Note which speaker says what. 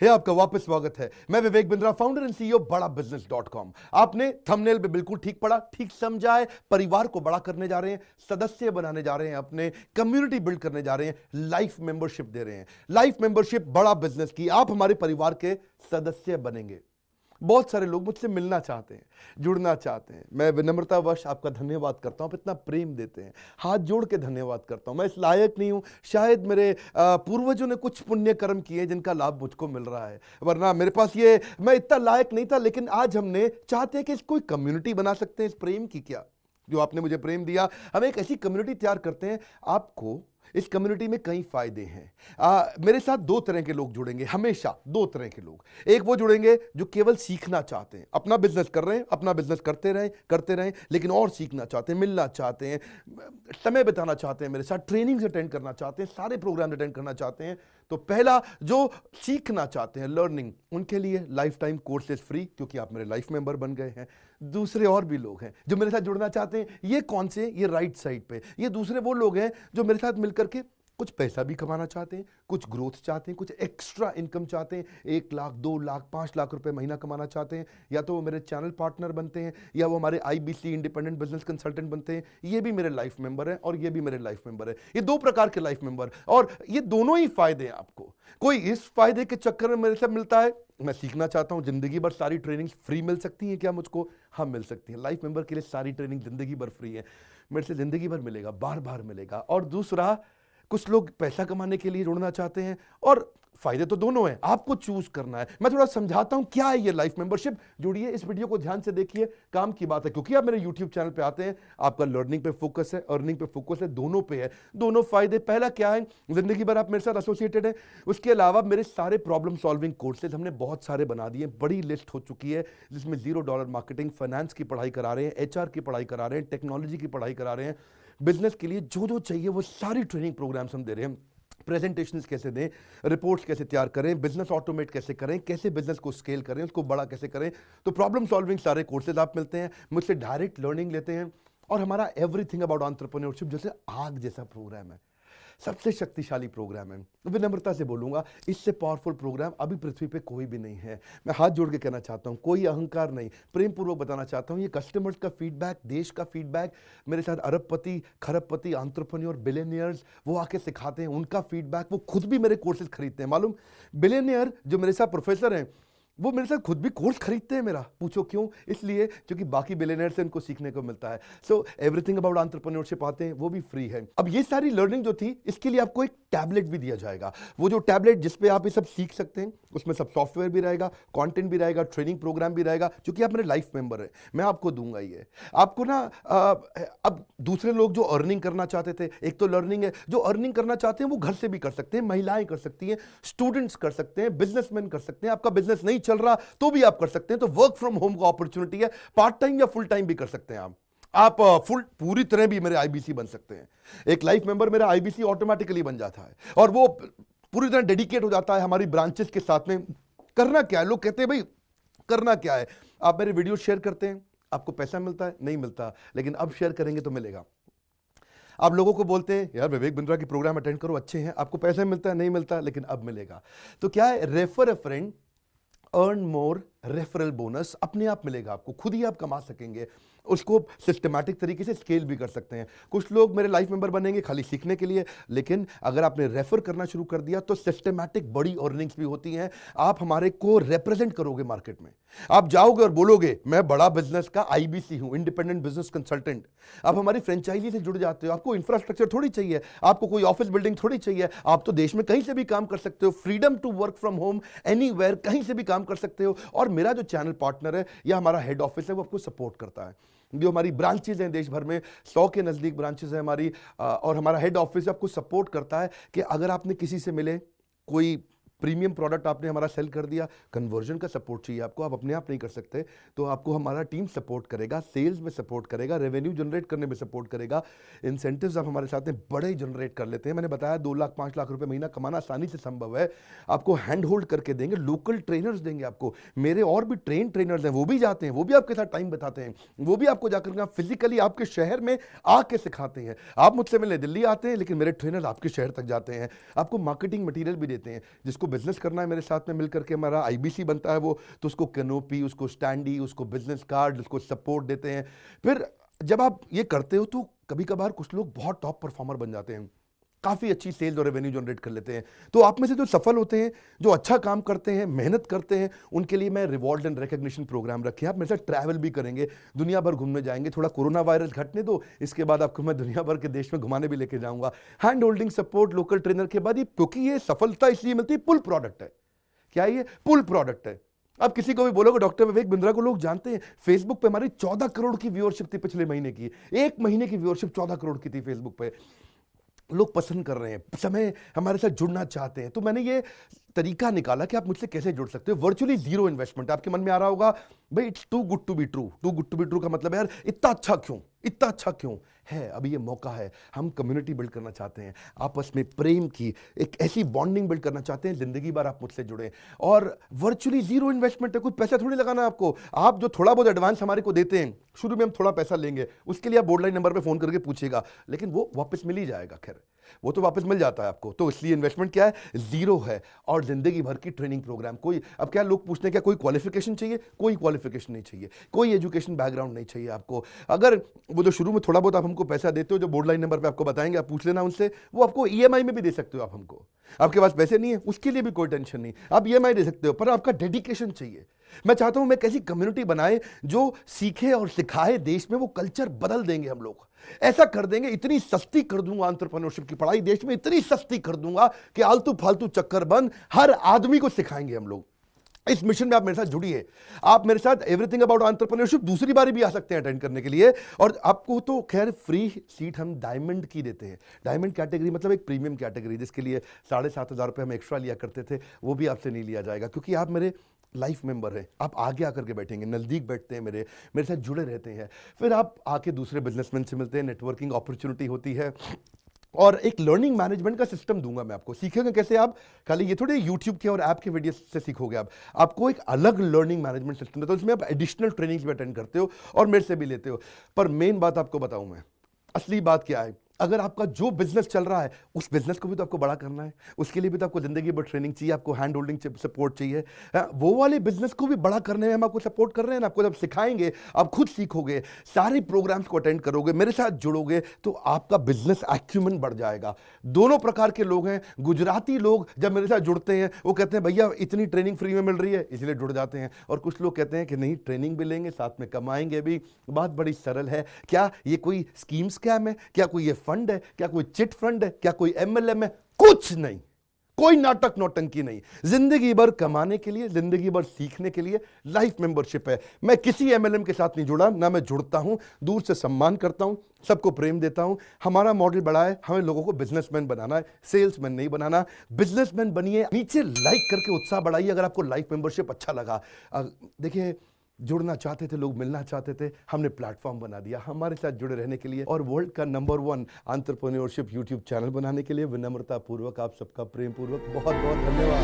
Speaker 1: हे आपका वापस स्वागत है। मैं Vivek Bindra, founder and CEO बड़ा बिजनेस.com। आपने थंबनेल पे बिल्कुल ठीक पढ़ा, ठीक समझा है। परिवार को बड़ा करने जा रहे हैं, सदस्य बनाने जा रहे हैं, अपने कम्युनिटी बिल्ड करने जा रहे हैं, लाइफ मेंबरशिप दे रहे हैं। लाइफ मेंबरशिप बड़ा बिजनेस की, आप हमारे परिवार के सदस्य बनेंगे। बहुत सारे लोग मुझसे मिलना चाहते हैं, जुड़ना चाहते हैं। मैं विनम्रतावश आपका धन्यवाद करता हूं, आप इतना प्रेम देते हैं, हाथ जोड़ के धन्यवाद करता हूं। मैं इस लायक नहीं हूं, शायद मेरे पूर्वजों ने कुछ पुण्य कर्म किए जिनका लाभ मुझको मिल रहा है, वरना मेरे पास ये मैं इतना लायक नहीं था। लेकिन आज हमने चाहते हैं कि कोई कम्युनिटी बना सकते हैं इस प्रेम की। क्या जो आपने मुझे प्रेम दिया, हम एक ऐसी कम्युनिटी तैयार करते हैं। आपको इस कम्युनिटी में कई फायदे हैं। मेरे साथ दो तरह के लोग जुड़ेंगे, हमेशा दो तरह के लोग। एक वो जुड़ेंगे जो केवल सीखना चाहते हैं, अपना बिजनेस कर रहे हैं, अपना बिजनेस करते रहें, लेकिन और सीखना चाहते हैं, मिलना चाहते हैं, समय बिताना चाहते हैं, मेरे साथ ट्रेनिंग्स अटेंड करना चाहते हैं, सारे प्रोग्राम अटेंड करना चाहते हैं। तो पहला, जो सीखना चाहते हैं, लर्निंग, उनके लिए लाइफ टाइम कोर्सेज फ्री, क्योंकि आप मेरे लाइफ मेंबर बन गए हैं। दूसरे और भी लोग हैं जो मेरे साथ जुड़ना चाहते हैं। ये कौन से? ये राइट साइड पे, ये दूसरे वो लोग हैं जो मेरे साथ मिलकर के कुछ पैसा भी कमाना चाहते हैं, कुछ ग्रोथ चाहते हैं, कुछ एक्स्ट्रा इनकम चाहते हैं। 1 लाख, 2 लाख, 5 लाख रुपए महीना कमाना चाहते हैं। या तो वो मेरे चैनल पार्टनर बनते हैं, या वो हमारे IBC इंडिपेंडेंट बिजनेस कंसल्टेंट बनते हैं। ये भी मेरे लाइफ मेंबर है और ये भी मेरे लाइफ मेंबर है। ये दो प्रकार के लाइफ मेंबर, और ये दोनों ही फायदे हैं आपको। कोई इस फायदे के चक्कर में मेरे से मिलता है, मैं सीखना चाहता हूं, जिंदगी भर सारी ट्रेनिंग फ्री मिल सकती है क्या मुझको? हाँ, मिल सकती है। लाइफ मेंबर के लिए सारी ट्रेनिंग जिंदगी भर फ्री है, मेरे से जिंदगी भर मिलेगा, बार बार मिलेगा। और दूसरा, कुछ लोग पैसा कमाने के लिए जुड़ना चाहते हैं, और फायदे तो दोनों हैं, आपको चूज करना है। मैं थोड़ा समझाता हूं क्या है ये लाइफ मेंबरशिप। जुड़िए, इस वीडियो को ध्यान से देखिए, काम की बात है। क्योंकि आप मेरे YouTube चैनल पे आते हैं, आपका लर्निंग पे फोकस है, अर्निंग पे फोकस है, दोनों पे है। दोनों फायदे, पहला क्या है, जिंदगी भर आप मेरे साथ एसोसिएटेड है। उसके अलावा मेरे सारे प्रॉब्लम सॉल्विंग कोर्सेज हमने बहुत सारे बना दिए, बड़ी लिस्ट हो चुकी है, जिसमें $0 मार्केटिंग, फाइनेंस की पढ़ाई करा रहे हैं, HR की पढ़ाई करा रहे हैं, टेक्नोलॉजी की पढ़ाई करा रहे हैं। बिजनेस के लिए जो जो चाहिए वो सारी ट्रेनिंग प्रोग्राम्स हम दे रहे हैं। प्रेजेंटेशंस कैसे दें, रिपोर्ट्स कैसे तैयार करें, बिजनेस ऑटोमेट कैसे करें, कैसे बिजनेस को स्केल करें, उसको बड़ा कैसे करें। तो प्रॉब्लम सॉल्विंग सारे कोर्सेज आप मिलते हैं, मुझसे डायरेक्ट लर्निंग लेते हैं। और हमारा एवरीथिंग अबाउट एंटरप्रेन्योरशिप जैसे आग जैसा प्रोग्राम है, सबसे शक्तिशाली प्रोग्राम है। विनम्रता से बोलूंगा, इससे पावरफुल प्रोग्राम अभी पृथ्वी पे कोई भी नहीं है। मैं हाथ जोड़ के कहना चाहता हूं, कोई अहंकार नहीं, प्रेम पूर्वक बताना चाहता हूं, ये कस्टमर्स का फीडबैक, देश का फीडबैक, मेरे साथ अरबपति, खरबपति, एंटरप्रेन्योर, बिलियनियर्स, वो आके सिखाते हैं, उनका फीडबैक, वो खुद भी मेरे कोर्सेज खरीदते हैं। मालूम, बिलियनियर जो मेरे साथ प्रोफेसर हैं, वो मेरे साथ खुद भी कोर्स खरीदते हैं मेरा। पूछो क्यों? इसलिए क्योंकि बाकी बिलियनियर से उनको सीखने को मिलता है। सो एवरीथिंग अबाउट एंटरप्रेन्योरशिप आते हैं, वो भी फ्री है। अब ये सारी लर्निंग जो थी, इसके लिए आपको एक टैबलेट भी दिया जाएगा। वो जो टैबलेट जिसपे आप ये सब सीख सकते हैं, उसमें सब सॉफ्टवेयर भी रहेगा, कंटेंट भी रहेगा, ट्रेनिंग प्रोग्राम भी रहेगा। क्योंकि आप मेरे लाइफ मेंबर हैं, मैं आपको दूंगा ये। आपको ना अब दूसरे लोग जो अर्निंग करना चाहते थे, एक तो लर्निंग है, जो अर्निंग करना चाहते हैं वो घर से भी कर सकते हैं, महिलाएं कर सकती हैं, स्टूडेंट्स कर सकते हैं, बिजनेसमैन कर सकते हैं। आपका बिजनेस नहीं चल रहा तो भी आप कर सकते हैं। तो वर्क फ्रॉम होम का अपॉर्चुनिटी है, पार्ट टाइम या फुल टाइम भी कर सकते हैं आप फुल पूरी तरह भी मेरे IBC बन सकते हैं। एक लाइफ मेंबर मेरा IBC ऑटोमेटिकली बन जाता है, और वो पूरी तरह डेडिकेट हो जाता है हमारी ब्रांचेस के साथ में। करना क्या है, लोग कहते हैं भाई करना क्या है, आप मेरे वीडियो शेयर करते हैं, आपको पैसा मिलता है? नहीं मिलता, लेकिन अब शेयर करेंगे तो मिलेगा। आप लोगों को बोलते हैं यार विवेक बिंद्रा की प्रोग्राम अटेंड करो, अच्छे हैं, आपको पैसा मिलता है? नहीं मिलता, लेकिन अब मिलेगा। तो क्या है, refer a friend, earn more, referral bonus अपने आप मिलेगा आपको, खुद ही आप कमा सकेंगे। उसको सिस्टमैटिक तरीके से स्केल भी कर सकते हैं। कुछ लोग मेरे लाइफ मेंबर बनेंगे खाली सीखने के लिए, लेकिन अगर आपने रेफर करना शुरू कर दिया तो सिस्टमैटिक बड़ी अर्निंग्स भी होती हैं। आप हमारे को रिप्रेजेंट करोगे मार्केट में, आप जाओगे और बोलोगे मैं बड़ा बिजनेस का IBC हूं, इंडिपेंडेंट बिजनेस कंसल्टेंट। आप हमारी फ्रेंचाइजी से जुड़ जाते हो, आपको इंफ्रास्ट्रक्चर थोड़ी चाहिए, आपको कोई ऑफिस बिल्डिंग थोड़ी चाहिए, आप तो देश में कहीं से भी काम कर सकते हो, freedom to work from home, anywhere, कहीं से भी काम कर सकते हो। और मेरा जो चैनल पार्टनर है या हमारा हेड ऑफिस है, वो आपको सपोर्ट करता है। जो हमारी ब्रांचेज हैं देश भर में, 100 के नजदीक ब्रांचेज हैं हमारी, और हमारा हेड ऑफिस आपको सपोर्ट करता है कि अगर आपने किसी से मिले, कोई प्रीमियम प्रोडक्ट आपने हमारा सेल कर दिया, कन्वर्जन का सपोर्ट चाहिए आपको, आप अपने आप नहीं कर सकते, तो आपको हमारा टीम सपोर्ट करेगा, सेल्स में सपोर्ट करेगा, रेवेन्यू जनरेट करने में सपोर्ट करेगा। इंसेंटिव्स आप हमारे साथ में बड़े जनरेट कर लेते हैं। मैंने बताया 2 लाख 5 लाख रुपए महीना कमाना आसानी से संभव है। आपको हैंड होल्ड करके देंगे, लोकल ट्रेनर्स देंगे आपको, मेरे और भी ट्रेनर्स हैं, वो भी जाते हैं, वो भी आपके साथ टाइम बिताते हैं, वो भी आपको जाकर फिजिकली आपके शहर में आके सिखाते हैं। आप मुझसे मिलने दिल्ली आते हैं, लेकिन मेरे ट्रेनर आपके शहर तक जाते हैं, आपको मार्केटिंग मटीरियल भी देते हैं, जिसको बिजनेस करना है मेरे साथ में मिलकर के, हमारा आईबीसी बनता है वो, तो उसको कैनोपी, उसको स्टैंडी, उसको बिजनेस कार्ड, उसको सपोर्ट देते हैं। फिर जब आप ये करते हो तो कभी कभार कुछ लोग बहुत टॉप परफॉर्मर बन जाते हैं, काफ़ी अच्छी सेल्स और रेवेन्यू जनरेट कर लेते हैं। तो आप में से जो सफल होते हैं, जो अच्छा काम करते हैं, मेहनत करते हैं, उनके लिए मैं रिवॉर्ड एंड रिकग्निशन प्रोग्राम रखे हैं। आप मेरे साथ ट्रैवल भी करेंगे, दुनिया भर घूमने जाएंगे। थोड़ा कोरोना वायरस घटने दो, इसके बाद आपको मैं दुनिया भर के देश में घुमाने भी लेके जाऊंगा। Hand holding support local trainer के बाद, क्योंकि ये सफलता इसलिए मिलती है, पुल प्रोडक्ट है। क्या ये पुल प्रोडक्ट है? अब किसी को भी बोलोगे डॉक्टर विवेक बिंद्रा को लोग जानते हैं, फेसबुक पे हमारी 14 करोड़ की व्यूअरशिप थी पिछले महीने की। एक महीने की व्यूअरशिप 14 करोड़ की थी फेसबुक पे। लोग पसंद कर रहे हैं, समय हमारे साथ जुड़ना चाहते हैं। तो मैंने ये तरीका निकाला कि आप मुझसे कैसे जुड़ सकते हो। Virtually zero investment. आपके मन में आ रहा होगा भाई it's too good to be true. Too good to be true का मतलब है यार इतना अच्छा क्यों, इतना अच्छा क्यों है? अभी ये मौका है, हम कम्युनिटी बिल्ड करना चाहते हैं, आपस में प्रेम की एक ऐसी बॉन्डिंग बिल्ड करना चाहते हैं, जिंदगी भर आप मुझसे जुड़े। और वर्चुअली जीरो इन्वेस्टमेंट है, कुछ पैसा थोड़ी लगाना आपको। आप जो थोड़ा बहुत एडवांस हमारे को देते हैं, शुरू में हम थोड़ा पैसा लेंगे, उसके लिए आप बोर्ड लाइन नंबर पे फोन करके पूछिएगा, लेकिन वो वापस मिल ही जाएगा। खैर वो तो वापस मिल जाता है आपको। तो इसलिए इन्वेस्टमेंट क्या है? जीरो है। और जिंदगी भर की ट्रेनिंग प्रोग्राम। कोई, अब क्या लोग पूछते हैं क्या कोई क्वालिफिकेशन चाहिए? कोई क्वालिफिकेशन नहीं चाहिए, कोई एजुकेशन बैकग्राउंड नहीं चाहिए आपको। अगर वो जो शुरू में थोड़ा बहुत आप हमको पैसा देते हो, जो बोर्ड लाइन नंबर पे आपको बताएंगे, आप पूछ लेना उनसे, वो आपको ईएमआई में भी दे सकते हो आप हमको। आपके पास पैसे नहीं है उसके लिए भी कोई टेंशन नहीं, आप ईएमआई दे सकते हो, पर आपका डेडिकेशन चाहिए। मैं चाहता हूं मैं कैसी कम्युनिटी बनाए जो सीखे और सिखाए देश में, वो कल्चर बदल देंगे हम लोग। ऐसा कर देंगे, इतनी सस्ती कर दूंगा एंटरप्रेन्योरशिप की पढ़ाई देश में, इतनी सस्ती कर दूंगा कि आलतू फालतू चक्कर बंद, हर आदमी को सिखाएंगे हम लोग। इस मिशन में आप मेरे साथ जुड़िए। आप मेरे साथ एवरीथिंग अबाउट एंटरप्रेन्योरशिप दूसरी बारी भी आ सकते हैं अटेंड करने के लिए। और आपको तो खैर फ्री सीट हम डायमंड की देते हैं। डायमंड कैटेगरी मतलब एक प्रीमियम कैटेगरी, जिसके लिए 7,500 रुपये हम एक्स्ट्रा लिया करते थे, वो भी आपसे नहीं लिया जाएगा, क्योंकि आप मेरे लाइफ मेंबर हैं। आप आगे आकर के बैठेंगे, नज़दीक बैठते हैं, मेरे साथ जुड़े रहते हैं। फिर आप आके दूसरे बिजनेसमैन से मिलते हैं, नेटवर्किंग अपॉर्चुनिटी होती है। और एक लर्निंग मैनेजमेंट का सिस्टम दूंगा मैं आपको। सीखेंगे कैसे? आप खाली ये थोड़े यूट्यूब के और ऐप के वीडियो से सीखोगे, आप आपको एक अलग लर्निंग मैनेजमेंट सिस्टम है। तो इसमें आप एडिशनल ट्रेनिंग्स भी अटेंड करते हो और मेरे से भी लेते हो। पर मेन बात आपको बताऊं मैं, असली बात क्या है, अगर आपका जो बिजनेस चल रहा है उस बिजनेस को भी तो आपको बड़ा करना है, उसके लिए भी तो आपको जिंदगी भर ट्रेनिंग चाहिए, आपको हैंड होल्डिंग सपोर्ट चाहिए। वो वाले बिजनेस को भी बड़ा करने में हम आपको सपोर्ट कर रहे हैं ना। आपको जब सिखाएंगे, आप खुद सीखोगे, सारे प्रोग्राम्स को अटेंड करोगे, मेरे साथ जुड़ोगे, तो आपका बिजनेस एक्यूमेंट बढ़ जाएगा। दोनों प्रकार के लोग हैं। गुजराती लोग जब मेरे साथ जुड़ते हैं वो कहते हैं भैया इतनी ट्रेनिंग फ्री में मिल रही है, इसलिए जुड़ जाते हैं। और कुछ लोग कहते हैं कि नहीं, ट्रेनिंग भी लेंगे, साथ में कमाएंगे भी। बात बड़ी सरल है। क्या ये कोई स्कीम स्कैम है? क्या कोई ये फंड है? क्या कोई चिट फंड है? क्या कोई एमएलएम है? कुछ नहीं, कोई नाटक नौटंकी नहीं। जिंदगी भर कमाने के लिए, जिंदगी भर सीखने के लिए लाइफ मेंबरशिप है। मैं किसी एमएलएम के साथ नहीं जुड़ा, ना मैं जुड़ता हूं। दूर से सम्मान करता हूं, सबको प्रेम देता हूं। हमारा मॉडल बड़ा है, हमें लोगों को बिजनेसमैन बनाना है, सेल्समैन नहीं बनाना। बिजनेसमैन बनिए। नीचे लाइक करके उत्साह बढ़ाइए अगर आपको लाइफ मेंबरशिप अच्छा लगा। देखिए, जुड़ना चाहते थे लोग, मिलना चाहते थे, हमने प्लेटफॉर्म बना दिया हमारे साथ जुड़े रहने के लिए। और वर्ल्ड का नंबर 1 एंटरप्रेन्योरशिप यूट्यूब चैनल बनाने के लिए विनम्रता पूर्वक आप सबका प्रेम पूर्वक बहुत बहुत धन्यवाद।